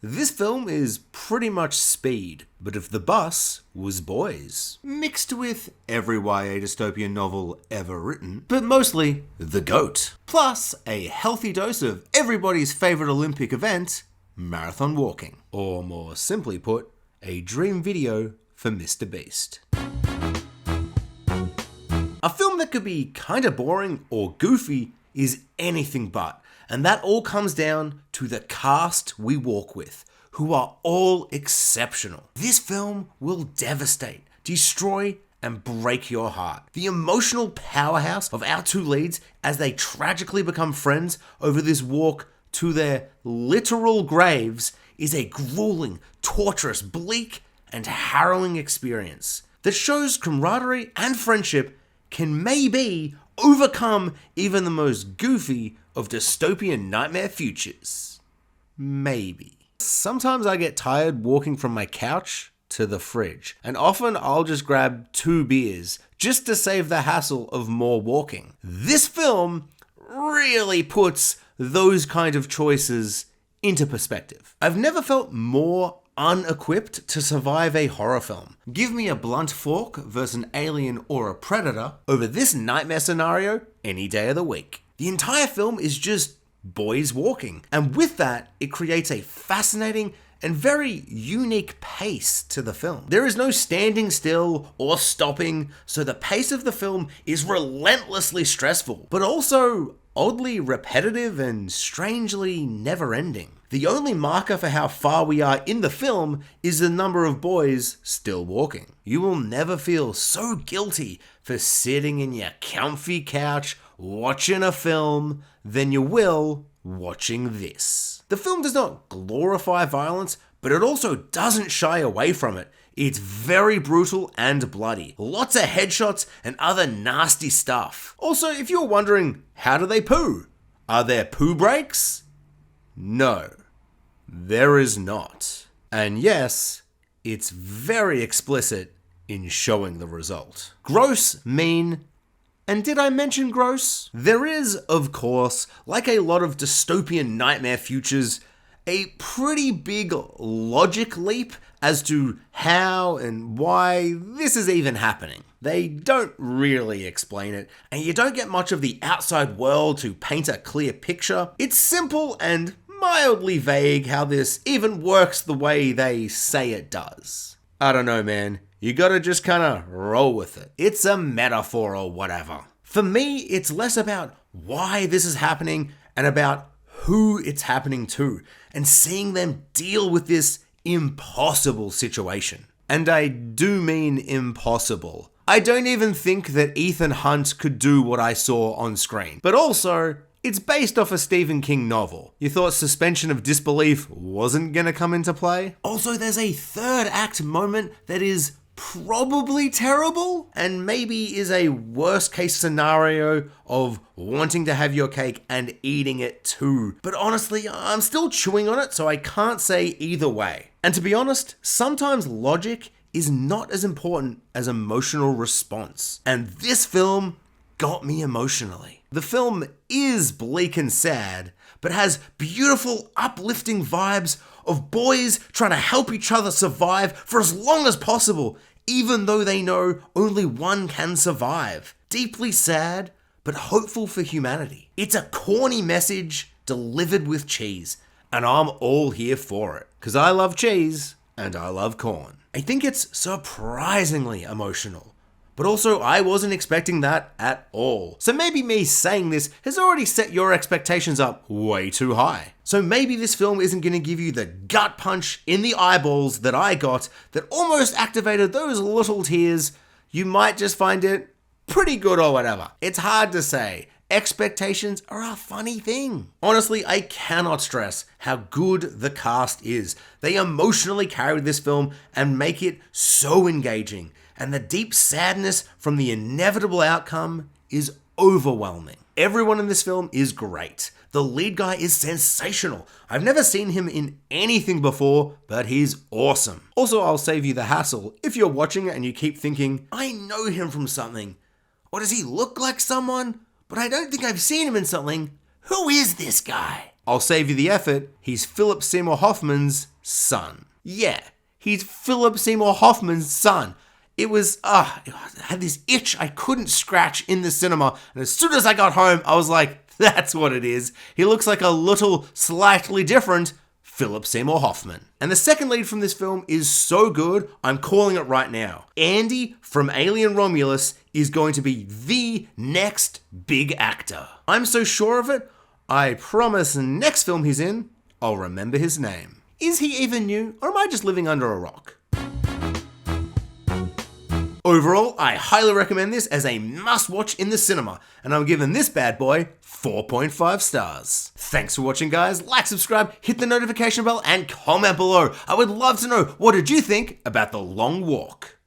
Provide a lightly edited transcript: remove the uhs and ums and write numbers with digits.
this film is pretty much speed, but if the bus was boys, mixed with every YA dystopian novel ever written, but mostly the GOAT, plus a healthy dose of everybody's favorite Olympic event, marathon walking, or more simply put, a dream video for Mr. Beast. A film that could be kinda boring or goofy is anything but, and that all comes down to the cast we walk with, who are all exceptional. This film will devastate, destroy, and break your heart. The emotional powerhouse of our two leads as they tragically become friends over this walk to their literal graves is a grueling, torturous, bleak, and harrowing experience that shows camaraderie and friendship can maybe overcome even the most goofy of dystopian nightmare futures. Maybe. Sometimes I get tired walking from my couch to the fridge, and often I'll just grab 2 beers just to save the hassle of more walking. This film really puts those kind of choices into perspective. I've never felt more unequipped to survive a horror film. Give me a blunt fork versus an alien or a predator over this nightmare scenario any day of the week. The entire film is just boys walking, and with that, it creates a fascinating and very unique pace to the film. There is no standing still or stopping, so the pace of the film is relentlessly stressful, but also oddly repetitive and strangely never-ending. The only marker for how far we are in the film is the number of boys still walking. You will never feel so guilty for sitting in your comfy couch watching a film than you will watching this. The film does not glorify violence, but it also doesn't shy away from it. It's very brutal and bloody. Lots of headshots and other nasty stuff. Also, if you're wondering, how do they poo? Are there poo breaks? No, there is not. And yes, it's very explicit in showing the result. Gross, mean, and did I mention gross? There is, of course, like a lot of dystopian nightmare futures, a pretty big logic leap as to how and why this is even happening. They don't really explain it, and you don't get much of the outside world to paint a clear picture. It's simple and mildly vague how this even works the way they say it does. I don't know, man. You gotta just kinda roll with it. It's a metaphor or whatever. For me, it's less about why this is happening and about who it's happening to, and seeing them deal with this impossible situation. And I do mean impossible. I don't even think that Ethan Hunt could do what I saw on screen. But also, it's based off a Stephen King novel. You thought suspension of disbelief wasn't gonna come into play? Also, there's a third act moment that is probably terrible, and maybe is a worst case scenario of wanting to have your cake and eating it too. But honestly, I'm still chewing on it, so I can't say either way. And to be honest, sometimes logic is not as important as emotional response. And this film got me emotionally. The film is bleak and sad, but has beautiful, uplifting vibes of boys trying to help each other survive for as long as possible, even though they know only one can survive. Deeply sad, but hopeful for humanity. It's a corny message delivered with cheese, and I'm all here for it, because I love cheese and I love corn. I think it's surprisingly emotional. But also, I wasn't expecting that at all. So maybe me saying this has already set your expectations up way too high. So maybe this film isn't going to give you the gut punch in the eyeballs that I got that almost activated those little tears. You might just find it pretty good or whatever. It's hard to say. Expectations are a funny thing. Honestly, I cannot stress how good the cast is. They emotionally carry this film and make it so engaging. And the deep sadness from the inevitable outcome is overwhelming. Everyone in this film is great. The lead guy is sensational. I've never seen him in anything before, but he's awesome. Also, I'll save you the hassle. If you're watching it and you keep thinking, I know him from something, or does he look like someone, but I don't think I've seen him in something, who is this guy? I'll save you the effort. He's Philip Seymour Hoffman's son. Yeah, he's Philip Seymour Hoffman's son. It was, I had this itch I couldn't scratch in the cinema, and as soon as I got home, I was like, that's what it is. He looks like a little, slightly different Philip Seymour Hoffman. And the second lead from this film is so good, I'm calling it right now. Andy from Alien Romulus is going to be the next big actor. I'm so sure of it, I promise next film he's in, I'll remember his name. Is he even new, or am I just living under a rock? Overall, I highly recommend this as a must-watch in the cinema, and I'm giving this bad boy 4.5 stars. Thanks for watching, guys. Like, subscribe, hit the notification bell, and comment below. I would love to know, what did you think about The Long Walk?